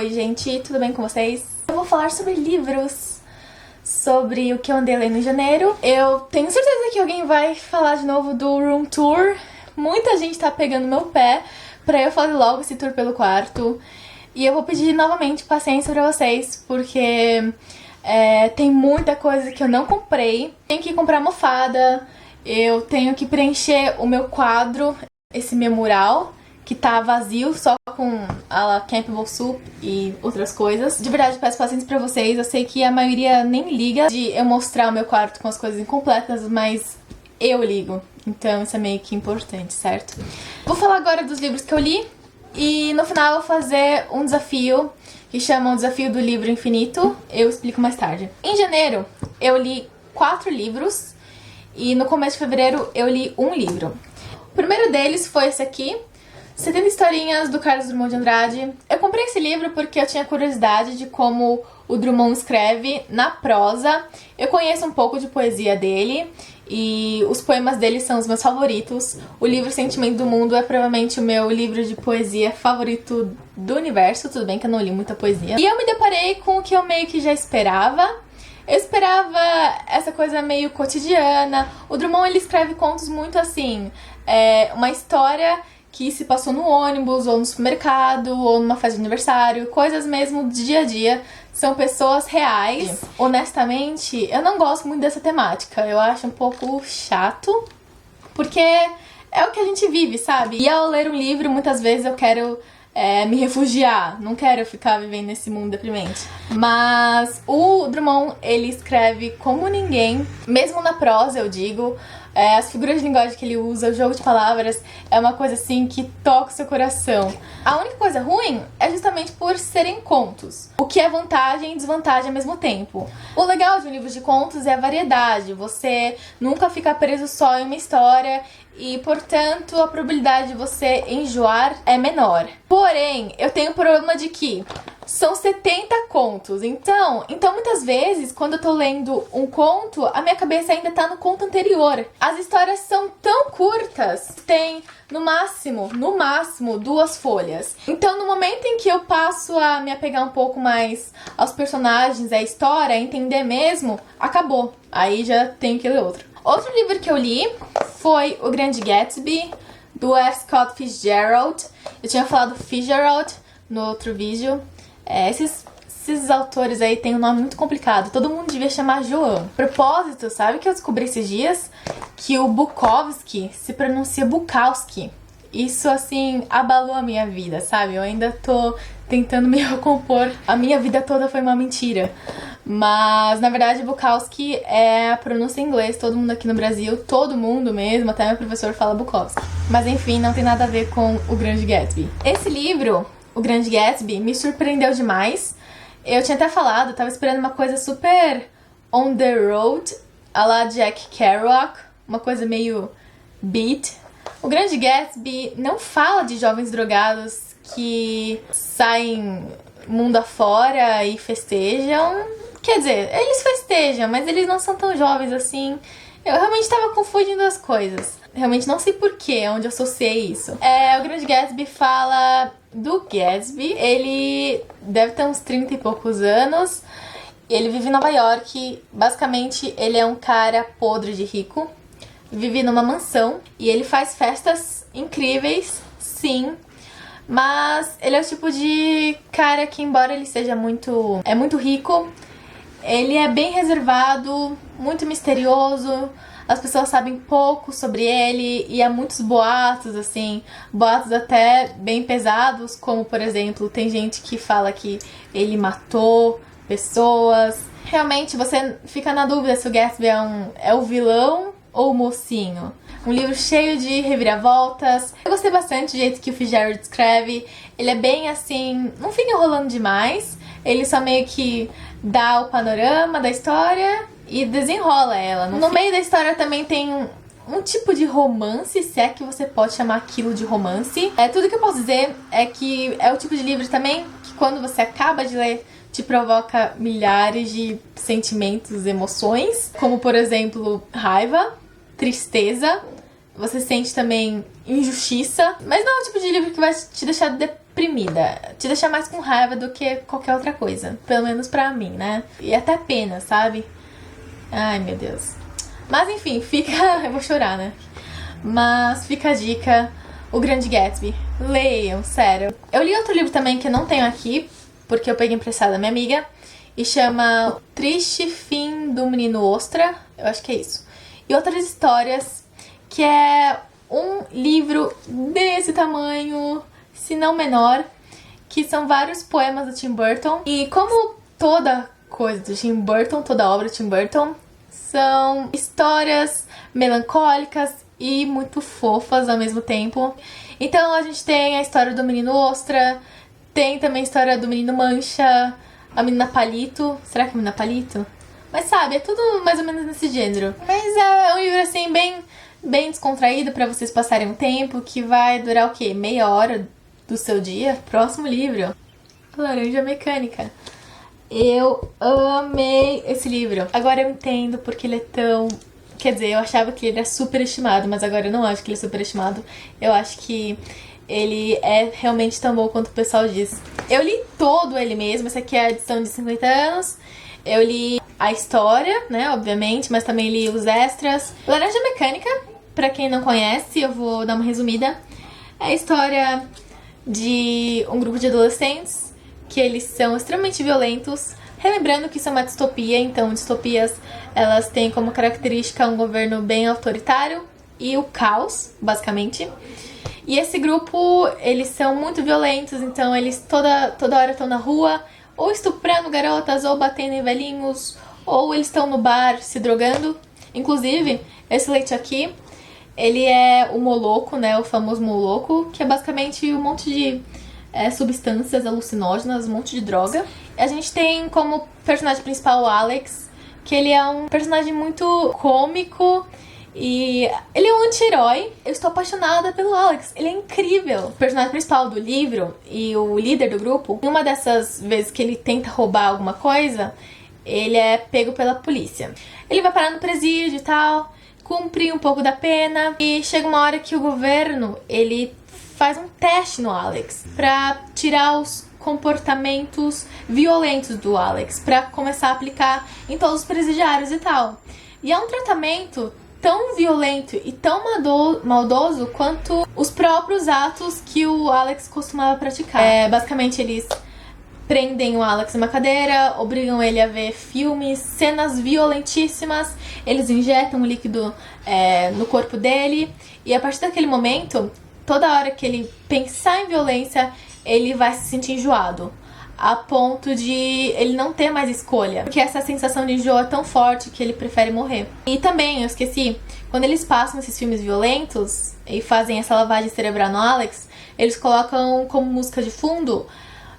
Oi gente, tudo bem com vocês? Eu vou falar sobre livros, sobre o que eu andei lendo em janeiro. Eu tenho certeza que alguém vai falar de novo do Room Tour. Muita gente tá pegando meu pé pra eu fazer logo esse tour pelo quarto. E eu vou pedir novamente paciência pra vocês, porque tem muita coisa que eu não comprei. Tenho que comprar almofada, eu tenho que preencher o meu quadro, esse meu mural, que tá vazio, só com a Campbell Soup e outras coisas. De verdade, peço paciência pra vocês. Eu sei que a maioria nem liga de eu mostrar o meu quarto com as coisas incompletas, mas eu ligo. Então isso é meio que importante, certo? Vou falar agora dos livros que eu li e no final eu vou fazer um desafio que chama o Desafio do Livro Infinito. Eu explico mais tarde. Em janeiro eu li 4 livros e no começo de fevereiro eu li um livro. O primeiro deles foi esse aqui, 70 historinhas do Carlos Drummond de Andrade. Eu comprei esse livro porque eu tinha curiosidade de como o Drummond escreve na prosa. Eu conheço um pouco de poesia dele e os poemas dele são os meus favoritos. O livro Sentimento do Mundo é provavelmente o meu livro de poesia favorito do universo. Tudo bem que eu não li muita poesia. E eu me deparei com o que eu meio que já esperava. Eu esperava essa coisa meio cotidiana. O Drummond, ele escreve contos muito assim, uma história que se passou no ônibus, ou no supermercado, ou numa festa de aniversário, coisas mesmo do dia a dia. São pessoas reais. Honestamente, eu não gosto muito dessa temática. Eu acho um pouco chato, porque é o que a gente vive, sabe? E ao ler um livro, muitas vezes eu quero me refugiar. Não quero ficar vivendo nesse mundo deprimente. Mas o Drummond, ele escreve como ninguém, mesmo na prosa, eu digo. As figuras de linguagem que ele usa, o jogo de palavras, é uma coisa assim que toca o seu coração. A única coisa ruim é justamente por serem contos, o que é vantagem e desvantagem ao mesmo tempo. O legal de um livro de contos é a variedade, você nunca fica preso só em uma história e, portanto, a probabilidade de você enjoar é menor. Porém, eu tenho o problema de que são 70 contos, então muitas vezes, quando eu tô lendo um conto, a minha cabeça ainda tá no conto anterior. As histórias são tão curtas, tem no máximo 2 folhas. Então, no momento em que eu passo a me apegar um pouco mais aos personagens, à história, a entender mesmo, acabou. Aí já tenho que ler outro. Outro livro que eu li foi O Grande Gatsby, do F. Scott Fitzgerald. Eu tinha falado Fitzgerald no outro vídeo. Esses autores aí têm um nome muito complicado. Todo mundo devia chamar João. Propósito, sabe que eu descobri esses dias? Que o Bukowski se pronuncia Bukowski. Isso, assim, abalou a minha vida, sabe? Eu ainda tô tentando me recompor. A minha vida toda foi uma mentira. Mas, na verdade, Bukowski é a pronúncia em inglês. Todo mundo aqui no Brasil, todo mundo mesmo, até meu professor fala Bukowski. Mas, enfim, não tem nada a ver com O Grande Gatsby. Esse livro, O Grande Gatsby, me surpreendeu demais. Eu tinha até falado, tava esperando uma coisa super on the road, a la Jack Kerouac, uma coisa meio beat. O Grande Gatsby não fala de jovens drogados que saem mundo afora e festejam. Quer dizer, eles festejam, mas eles não são tão jovens assim. Eu realmente tava confundindo as coisas. Realmente não sei porquê, onde eu associei isso. O Grande Gatsby fala do Gatsby. Ele deve ter uns 30 e poucos anos. Ele vive em Nova York. Basicamente, ele é um cara podre de rico. Vive numa mansão. E ele faz festas incríveis, sim. Mas ele é o tipo de cara que, embora ele seja muito rico, ele é bem reservado, muito misterioso. As pessoas sabem pouco sobre ele e há muitos boatos, assim, boatos até bem pesados, como, por exemplo, tem gente que fala que ele matou pessoas. Realmente, você fica na dúvida se o Gatsby é o vilão ou o mocinho. Um livro cheio de reviravoltas. Eu gostei bastante do jeito que o Fitzgerald escreve. Ele é bem assim, não fica enrolando demais. Ele só meio que dá o panorama da história e desenrola ela. No meio da história também tem um tipo de romance, se é que você pode chamar aquilo de romance. Tudo que eu posso dizer é que é o tipo de livro também que quando você acaba de ler te provoca milhares de sentimentos, emoções, como por exemplo raiva, tristeza. Você sente também injustiça, mas não é o tipo de livro que vai te deixar deprimida, te deixa mais com raiva do que qualquer outra coisa. Pelo menos pra mim, né? E até pena, sabe? Ai, meu Deus. Mas enfim, fica... Eu vou chorar, né? Mas fica a dica, O Grande Gatsby. Leiam, sério. Eu li outro livro também que eu não tenho aqui, porque eu peguei emprestado da minha amiga, e chama O Triste Fim do Menino Ostra. Eu acho que é isso. E outras histórias, que é um livro desse tamanho, se não menor, que são vários poemas do Tim Burton. E como toda coisa do Tim Burton, toda obra do Tim Burton, são histórias melancólicas e muito fofas ao mesmo tempo. Então a gente tem a história do menino Ostra, tem também a história do menino Mancha, a menina Palito. Será que é a menina Palito? Mas sabe, é tudo mais ou menos nesse gênero. Mas é um livro assim bem descontraído pra vocês passarem um tempo, que vai durar o quê? Meia hora do seu dia? Próximo livro, Laranja Mecânica. Eu amei esse livro. Agora eu entendo porque ele é tão... Quer dizer, eu achava que ele era superestimado, mas agora eu não acho que ele é superestimado. Eu acho que ele é realmente tão bom quanto o pessoal diz. Eu li todo ele mesmo, essa aqui é a edição de 50 anos. Eu li a história, né, obviamente, mas também li os extras. Laranja Mecânica, pra quem não conhece, eu vou dar uma resumida. É a história de um grupo de adolescentes que eles são extremamente violentos. Relembrando que isso é uma distopia, então distopias elas têm como característica um governo bem autoritário e o caos, basicamente. E esse grupo, eles são muito violentos, então eles toda hora estão na rua, ou estuprando garotas, ou batendo em velhinhos, ou eles estão no bar se drogando. Inclusive, esse leite aqui, ele é o moloco, né, o famoso moloco, que é basicamente um monte de substâncias alucinógenas, um monte de droga. A gente tem como personagem principal o Alex, que ele é um personagem muito cômico e ele é um anti-herói. Eu estou apaixonada pelo Alex, ele é incrível. O personagem principal do livro e o líder do grupo, em uma dessas vezes que ele tenta roubar alguma coisa, ele é pego pela polícia. Ele vai parar no presídio e tal, cumpre um pouco da pena e chega uma hora que o governo, ele faz um teste no Alex pra tirar os comportamentos violentos do Alex, pra começar a aplicar em todos os presidiários e tal. E é um tratamento tão violento e tão maldoso quanto os próprios atos que o Alex costumava praticar. Basicamente, eles prendem o Alex numa cadeira, obrigam ele a ver filmes, cenas violentíssimas, eles injetam um líquido no corpo dele, e a partir daquele momento, toda hora que ele pensar em violência, ele vai se sentir enjoado, a ponto de ele não ter mais escolha, porque essa sensação de enjoo é tão forte que ele prefere morrer. E também, eu esqueci, quando eles passam esses filmes violentos e fazem essa lavagem cerebral no Alex, eles colocam como música de fundo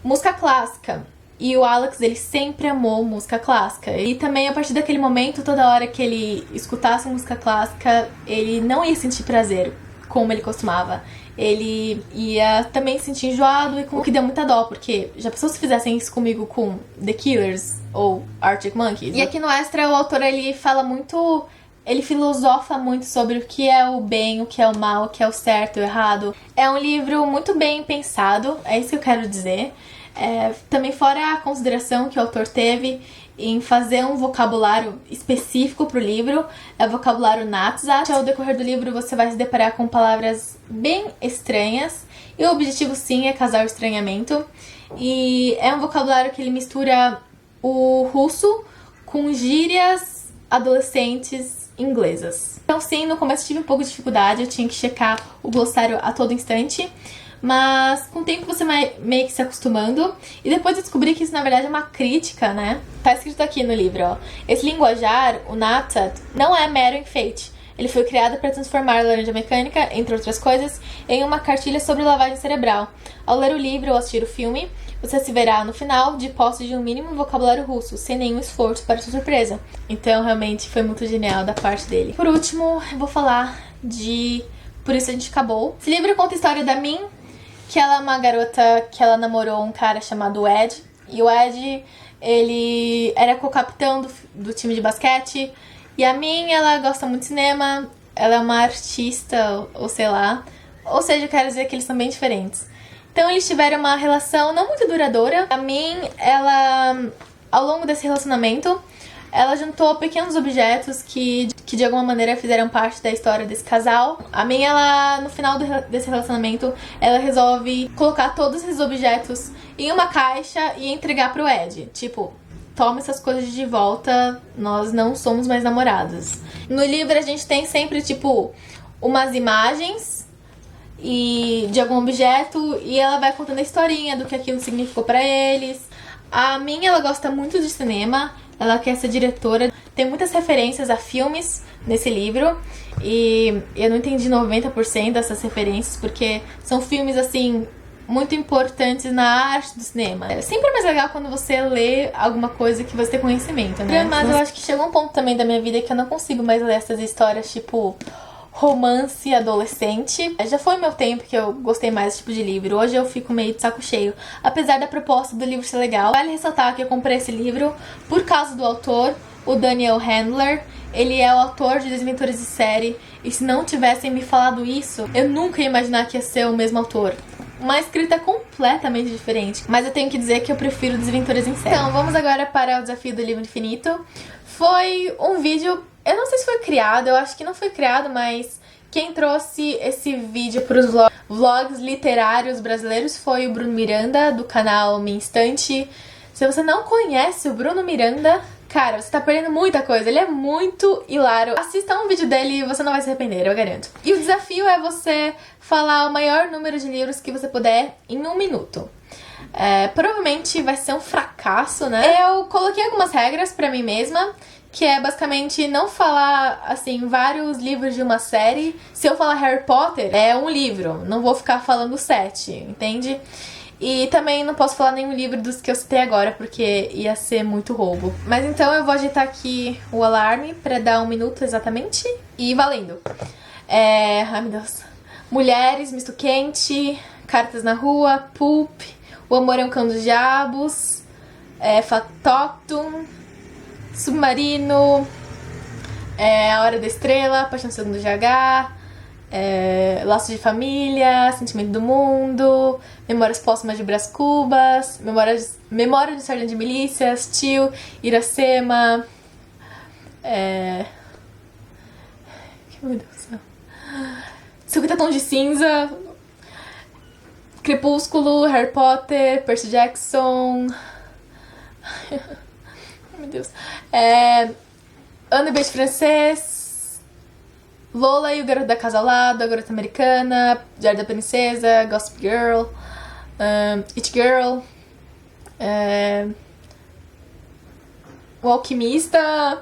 música clássica. E o Alex, ele sempre amou música clássica. E também, a partir daquele momento, toda hora que ele escutasse música clássica, ele não ia sentir prazer como ele costumava. Ele ia também se sentir enjoado, e o que deu muita dó, porque já pensou se fizessem isso comigo com The Killers ou Arctic Monkeys? E aqui no Extra, o autor, ele fala muito... Ele filosofa muito sobre o que é o bem, o que é o mal, o que é o certo e o errado. É um livro muito bem pensado, é isso que eu quero dizer. Também fora a consideração que o autor teve em fazer um vocabulário específico para o livro, é o vocabulário Natzat. Ao decorrer do livro você vai se deparar com palavras bem estranhas, e o objetivo sim é causar o estranhamento. E é um vocabulário que ele mistura o russo com gírias adolescentes inglesas. Então sim, no começo tive um pouco de dificuldade, eu tinha que checar o glossário a todo instante, mas com o tempo você vai meio que se acostumando. E depois eu descobri que isso na verdade é uma crítica, né? Tá escrito aqui no livro, ó. Esse linguajar, o Natzat, não é mero enfeite. Ele foi criado para transformar a Laranja Mecânica, entre outras coisas, em uma cartilha sobre lavagem cerebral. Ao ler o livro ou assistir o filme, você se verá no final de posse de um mínimo vocabulário russo, sem nenhum esforço para sua surpresa. Então realmente foi muito genial da parte dele. Por último, eu vou falar de Por Isso a Gente Acabou. Esse livro conta a história da Min, que ela é uma garota que ela namorou um cara chamado Ed. E o Ed, ele era co-capitão do time de basquete. E a Min, ela gosta muito de cinema, ela é uma artista, ou sei lá. Ou seja, eu quero dizer que eles são bem diferentes. Então eles tiveram uma relação não muito duradoura. A Min, ela, ao longo desse relacionamento, ela juntou pequenos objetos que de alguma maneira fizeram parte da história desse casal. A Min, ela, no final desse relacionamento, ela resolve colocar todos esses objetos em uma caixa e entregar pro Ed. Tipo, toma essas coisas de volta, nós não somos mais namorados. No livro a gente tem sempre, tipo, umas imagens de algum objeto e ela vai contando a historinha do que aquilo significou pra eles. A Min, ela gosta muito de cinema, ela quer ser diretora. Tem muitas referências a filmes nesse livro e eu não entendi 90% dessas referências porque são filmes, assim, muito importantes na arte do cinema. É sempre mais legal quando você lê alguma coisa que você tem conhecimento, né? Mas eu acho que chegou um ponto também da minha vida que eu não consigo mais ler essas histórias, tipo, romance adolescente. Já foi meu tempo que eu gostei mais desse tipo de livro. Hoje eu fico meio de saco cheio. Apesar da proposta do livro ser legal, vale ressaltar que eu comprei esse livro por causa do autor, o Daniel Handler. Ele é o autor de Desventuras de Série. E se não tivessem me falado isso, eu nunca ia imaginar que ia ser o mesmo autor. Uma escrita completamente diferente. Mas eu tenho que dizer que eu prefiro Desventuras em Série. Então, vamos agora para o desafio do livro infinito. Foi um vídeo... Eu não sei se foi criado, eu acho que não foi criado, mas quem trouxe esse vídeo para os vlogs literários brasileiros foi o Bruno Miranda, do canal Minha Estante. Se você não conhece o Bruno Miranda, cara, você tá perdendo muita coisa, ele é muito hilário. Assista um vídeo dele e você não vai se arrepender, eu garanto. E o desafio é você falar o maior número de livros que você puder em 1 minuto. Provavelmente vai ser um fracasso, né? Eu coloquei algumas regras pra mim mesma, que é basicamente não falar, assim, vários livros de uma série. Se eu falar Harry Potter, é um livro, não vou ficar falando 7, entende? E também não posso falar nenhum livro dos que eu citei agora, porque ia ser muito roubo. Mas então eu vou agitar aqui o alarme pra dar 1 minuto exatamente. E valendo. Ai, meu Deus. Mulheres, Misto Quente, Cartas na Rua, Pulp, O Amor é um Cão dos Diabos, Factotum, Submarino, A Hora da Estrela, Paixão Segundo GH, Laços de Família, Sentimento do Mundo, Memórias Póstumas de Brás Cubas, Memórias de Sargento de Milícias, Tio, Iracema, meu Deus do céu, 50 Tons de Cinza, Crepúsculo, Harry Potter, Percy Jackson, meu Deus, Ana e Beijo Francês, Lola e o Garoto da Casa ao Lado, A Garota Americana, Diário da Princesa, Gossip Girl, It Girl, O Alquimista.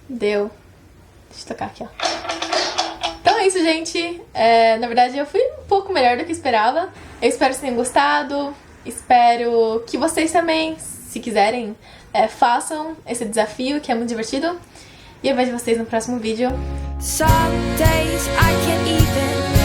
Deu. Deixa eu tocar aqui, ó. Então é isso, gente. Na verdade, eu fui um pouco melhor do que esperava. Eu espero que vocês tenham gostado. Espero que vocês também, se quiserem, façam esse desafio, que é muito divertido. E eu vejo vocês no próximo vídeo. Some days I can't even